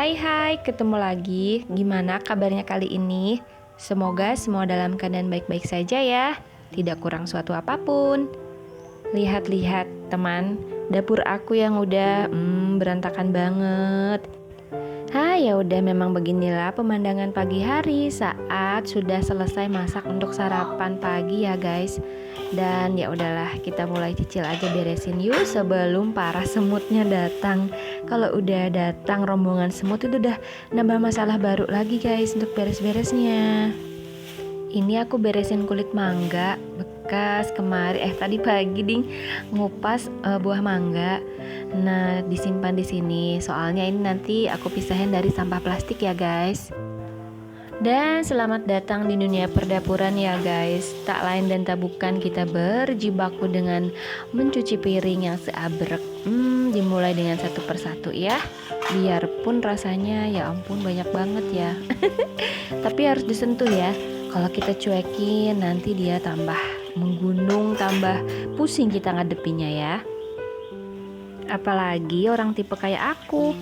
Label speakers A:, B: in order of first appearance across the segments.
A: Hai hai, ketemu lagi. Gimana kabarnya kali ini? Semoga semua dalam keadaan baik-baik saja ya. Tidak kurang suatu apapun. Lihat-lihat teman, dapur aku yang udah berantakan banget. Ya udah memang beginilah pemandangan pagi hari saat sudah selesai masak untuk sarapan pagi ya guys. Dan ya udahlah, kita mulai cicil aja beresin yuk sebelum para semutnya datang. Kalau udah datang rombongan semut itu udah nambah masalah baru lagi guys untuk beres-beresnya. Ini aku beresin kulit mangga bekas kemarin tadi pagi ding ngupas buah mangga. Nah, disimpan di sini. Soalnya ini nanti aku pisahin dari sampah plastik ya, guys. Dan selamat datang di dunia perdapuran ya guys. Tak lain dan tak bukan kita berjibaku dengan mencuci piring yang seabrek. Dimulai dengan satu persatu ya. Biarpun rasanya ya ampun banyak banget ya. Tapi harus disentuh ya. Kalau kita cuekin nanti dia tambah menggunung, tambah pusing kita ngadepinnya ya. Apalagi orang tipe kayak aku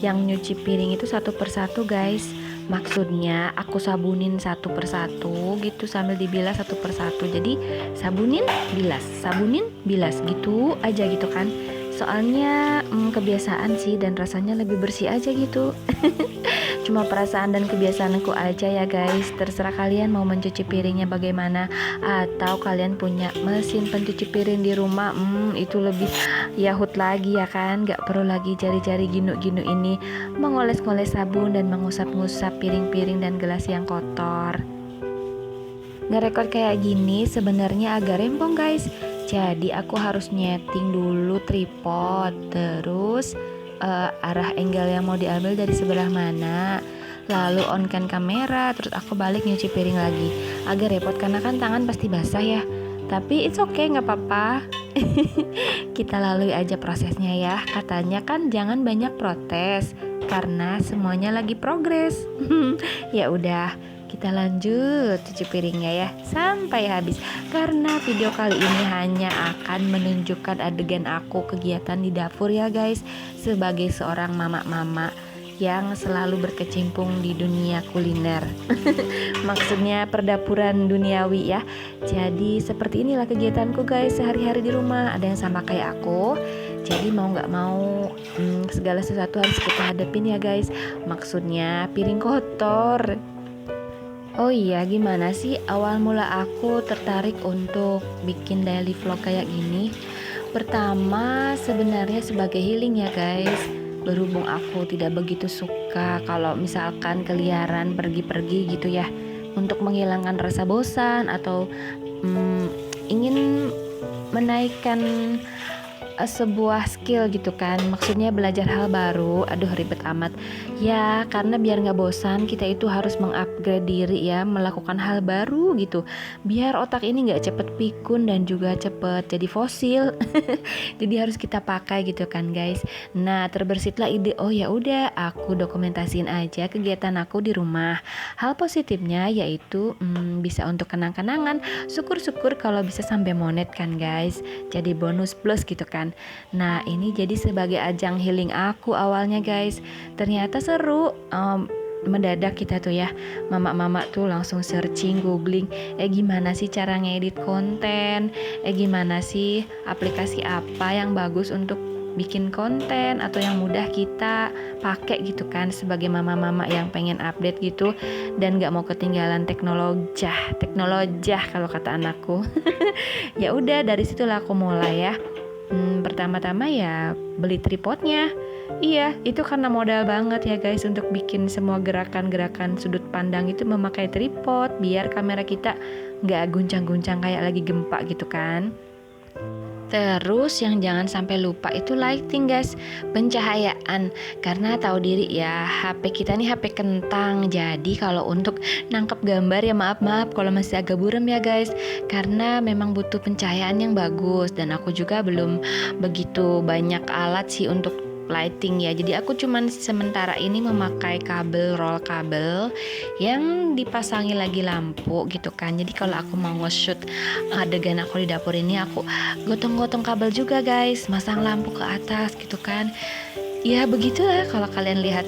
A: yang nyuci piring itu satu persatu guys. Maksudnya aku sabunin satu persatu gitu sambil dibilas satu persatu. Jadi sabunin bilas gitu aja gitu kan. Soalnya kebiasaan sih dan rasanya lebih bersih aja gitu. Cuma perasaan dan kebiasaanku aja ya guys. Terserah kalian mau mencuci piringnya bagaimana. Atau kalian punya mesin pencuci piring di rumah, itu lebih yahut lagi ya kan. Gak perlu lagi jari-jari ginu-ginu ini mengoles-ngoles sabun dan mengusap-ngusap piring-piring dan gelas yang kotor. Ngerekord kayak gini sebenarnya agak rempong guys. Jadi aku harus nyeting dulu tripod. Terus arah angle yang mau diambil dari sebelah mana, lalu on kan kamera, terus aku balik nyuci piring lagi. Agak repot karena kan tangan pasti basah ya, tapi it's okay, gak apa-apa. Kita lalui aja prosesnya ya. Katanya kan jangan banyak protes karena semuanya lagi progres. Ya udah, kita lanjut cuci piringnya ya sampai habis. Karena video kali ini hanya akan menunjukkan adegan aku kegiatan di dapur ya guys. Sebagai seorang mama-mama yang selalu berkecimpung di dunia kuliner. Maksudnya perdapuran duniawi ya. Jadi seperti inilah kegiatanku guys sehari-hari di rumah. Ada yang sama kayak aku. Jadi mau gak mau segala sesuatu harus kita hadapin ya guys. Maksudnya piring kotor. Oh iya, gimana sih awal mula aku tertarik untuk bikin daily vlog kayak gini? Pertama, sebenarnya sebagai healing ya guys. Berhubung aku tidak begitu suka kalau misalkan keliaran pergi-pergi gitu ya, untuk menghilangkan rasa bosan atau ingin menaikkan sebuah skill gitu kan, maksudnya belajar hal baru. Aduh ribet amat ya, karena biar gak bosan kita itu harus mengupgrade diri ya, melakukan hal baru gitu, biar otak ini gak cepet pikun dan juga cepet jadi fosil. Jadi harus kita pakai gitu kan guys. Nah terbersihlah ide, oh ya udah aku dokumentasiin aja kegiatan aku di rumah. Hal positifnya yaitu bisa untuk kenang-kenangan. Syukur-syukur kalau bisa sampai monet kan guys, jadi bonus plus gitu kan. Nah ini jadi sebagai ajang healing aku awalnya guys. Ternyata seru. Mendadak kita tuh ya, mama-mama tuh langsung searching, googling, gimana sih cara ngedit konten, gimana sih aplikasi apa yang bagus untuk bikin konten atau yang mudah kita pakai gitu kan, sebagai mama-mama yang pengen update gitu dan gak mau ketinggalan teknologi kalau kata anakku. Ya udah dari situlah aku mulai ya. Pertama-tama ya beli tripodnya. Iya, itu karena modal banget ya guys untuk bikin semua gerakan-gerakan sudut pandang itu memakai tripod biar kamera kita gak guncang-guncang kayak lagi gempa gitu kan. Terus yang jangan sampai lupa itu lighting guys, pencahayaan. Karena tahu diri ya, HP kita nih HP kentang. Jadi kalau untuk nangkep gambar ya maaf kalau masih agak buram ya guys. Karena memang butuh pencahayaan yang bagus. Dan aku juga belum begitu banyak alat sih untuk lighting ya. Jadi aku cuman sementara ini memakai roll kabel yang dipasangi lagi lampu gitu kan. Jadi kalau aku mau nge-shoot adegan aku di dapur ini, aku gotong-gotong kabel juga guys, masang lampu ke atas gitu kan. Ya begitulah kalau kalian lihat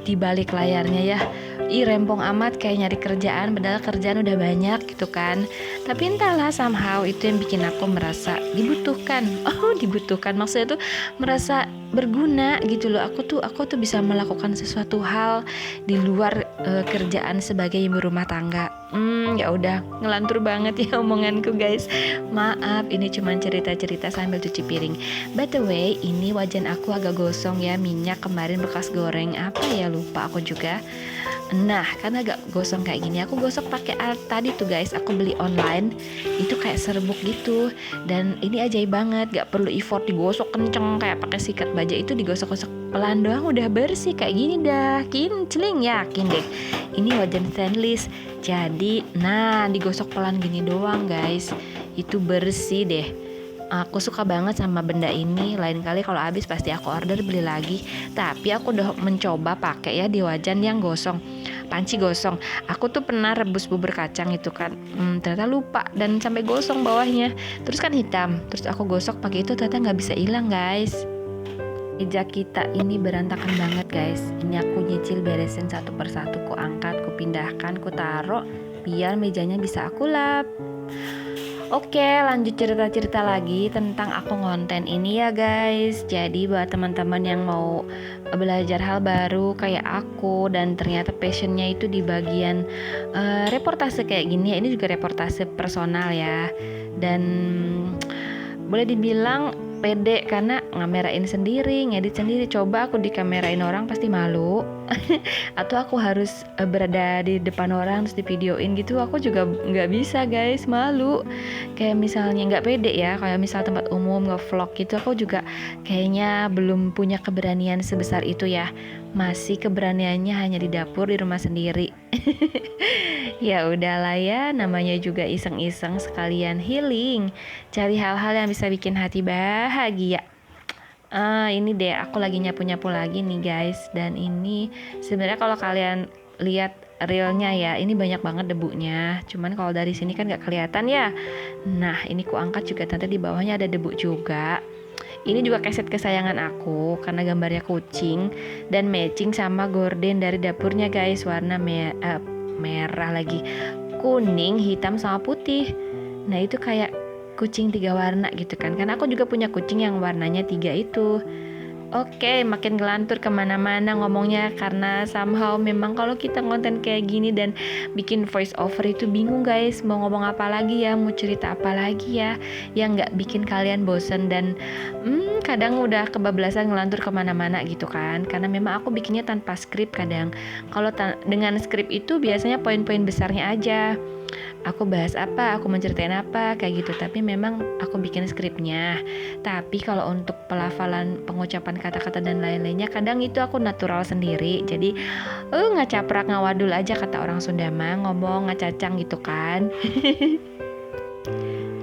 A: di balik layarnya ya. Ih, rempong amat kayak nyari kerjaan, padahal kerjaan udah banyak gitu kan. Tapi entahlah, somehow itu yang bikin aku merasa dibutuhkan. Oh, dibutuhkan maksudnya tuh merasa berguna gitu loh. Aku tuh bisa melakukan sesuatu hal di luar kerjaan sebagai ibu rumah tangga. Ya udah, ngelantur banget ya omonganku guys. Maaf, ini cuma cerita-cerita sambil cuci piring. By the way, ini wajan aku agak gosong ya, minyak kemarin bekas goreng apa ya, lupa aku juga. Nah, karena agak gosong kayak gini, aku gosok pakai alat tadi tuh guys. Aku beli online, itu kayak serbuk gitu. Dan ini ajaib banget, gak perlu effort digosok kenceng kayak pakai sikat baja. Itu digosok-gosok pelan doang udah bersih kayak gini dah. Kincling, yakin deh. Ini wajan stainless. Jadi, nah digosok pelan gini doang guys, itu bersih deh. Aku suka banget sama benda ini. Lain kali kalau habis pasti aku order beli lagi. Tapi aku udah mencoba pakai ya di wajan yang gosong, panci gosong. Aku tuh pernah rebus bubur kacang itu kan, ternyata lupa dan sampai gosong bawahnya. Terus kan hitam. Terus aku gosok pakai itu ternyata nggak bisa hilang guys. Meja kita ini berantakan banget guys. Ini aku nyicil beresin satu persatu, ku angkat, ku pindahkan, ku taruh biar mejanya bisa aku lap. Oke, lanjut cerita-cerita lagi tentang aku ngonten ini ya guys. Jadi buat teman-teman yang mau belajar hal baru kayak aku dan ternyata passionnya itu di bagian reportase kayak gini ya. Ini juga reportase personal ya. Dan boleh dibilang pede karena ngamerain sendiri, ngedit sendiri. Coba aku dikamerain orang pasti malu. Atau aku harus berada di depan orang terus divideoin gitu, aku juga nggak bisa guys, malu. Kayak misalnya nggak pede ya, kayak misal tempat umum nge-vlog gitu, aku juga kayaknya belum punya keberanian sebesar itu ya. Masih keberaniannya hanya di dapur di rumah sendiri. Ya udahlah ya, namanya juga iseng-iseng sekalian healing, cari hal-hal yang bisa bikin hati bahagia. Ini deh aku lagi nyapu-nyapu lagi nih guys. Dan ini sebenarnya kalau kalian lihat realnya ya, ini banyak banget debunya. Cuman kalau dari sini kan nggak kelihatan ya. Nah ini ku angkat juga, ternyata di bawahnya ada debu juga. Ini juga keset kesayangan aku karena gambarnya kucing dan matching sama gorden dari dapurnya guys. Warna merah lagi, kuning, hitam sama putih. Nah itu kayak kucing 3 warna gitu kan. Karena aku juga punya kucing yang warnanya 3 itu. Oke, makin ngelantur kemana-mana ngomongnya karena somehow memang kalau kita konten kayak gini dan bikin voice over itu bingung guys, mau ngomong apa lagi ya, mau cerita apa lagi ya yang nggak bikin kalian bosen. Dan kadang udah kebablasan ngelantur kemana-mana gitu kan, karena memang aku bikinnya tanpa skrip. Kadang kalau dengan skrip itu biasanya poin-poin besarnya aja, aku bahas apa, aku menceritain apa kayak gitu. Tapi memang aku bikin skripnya. Tapi kalau untuk pelafalan, pengucapan kata-kata dan lain-lainnya kadang itu aku natural sendiri. Jadi ngacaprak ngawadul aja kata orang Sunda mah, ngomong ngacacang gitu kan.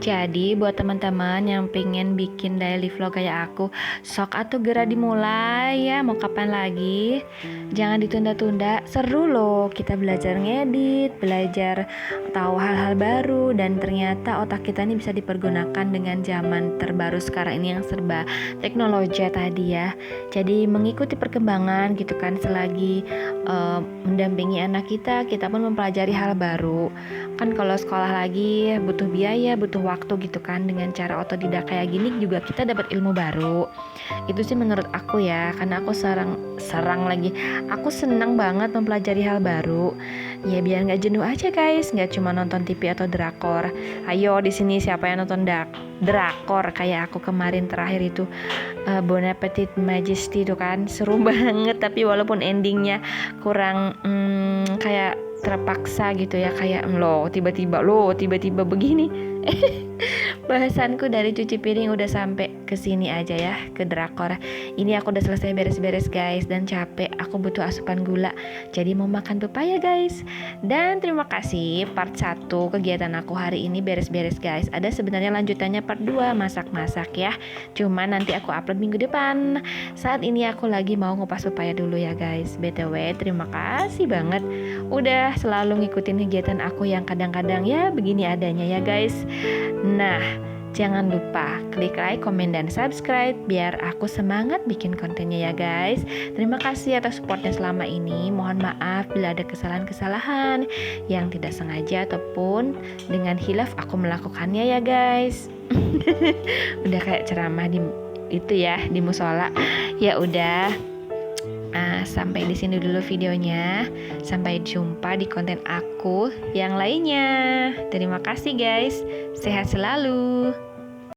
A: Jadi buat teman-teman yang pengen bikin daily vlog kayak aku, sok atuh gera dimulai ya. Mau kapan lagi? Jangan ditunda-tunda. Seru loh, kita belajar ngedit, belajar tahu hal-hal baru, dan ternyata otak kita ini bisa dipergunakan dengan zaman terbaru sekarang ini yang serba teknologi tadi ya. Jadi mengikuti perkembangan gitu kan, selagi mendampingi anak kita pun mempelajari hal baru. Kan kalau sekolah lagi butuh biaya, butuh waktu gitu kan. Dengan cara otodidak kayak gini juga kita dapat ilmu baru. Itu sih menurut aku ya, karena aku aku senang banget mempelajari hal baru. Ya biar nggak jenuh aja guys, nggak cuma nonton TV atau drakor. Ayo di sini siapa yang nonton drakor kayak aku kemarin terakhir itu, Bon Appetit Majesty itu kan seru banget. Tapi walaupun endingnya kurang kayak terpaksa gitu ya, kayak tiba-tiba begini. Bahasanku dari cuci piring udah sampai ke sini aja ya, ke drakor. Ini aku udah selesai beres-beres guys, dan capek, aku butuh asupan gula. Jadi mau makan pepaya guys. Dan terima kasih part 1 kegiatan aku hari ini beres-beres guys. Ada sebenarnya lanjutannya part 2 masak-masak ya. Cuman nanti aku upload minggu depan. Saat ini aku lagi mau ngupas pepaya dulu ya guys. BTW terima kasih banget udah selalu ngikutin kegiatan aku yang kadang-kadang ya begini adanya ya guys. Nah, Jangan lupa klik like, komen, dan subscribe biar aku semangat bikin kontennya ya guys. Terima kasih atas supportnya selama ini. Mohon maaf bila ada kesalahan-kesalahan yang tidak sengaja ataupun dengan hilaf aku melakukannya ya guys. Udah kayak ceramah di di musola. Ya udah. Sampai di sini dulu videonya. Sampai jumpa di konten aku yang lainnya. Terima kasih guys. Sehat selalu.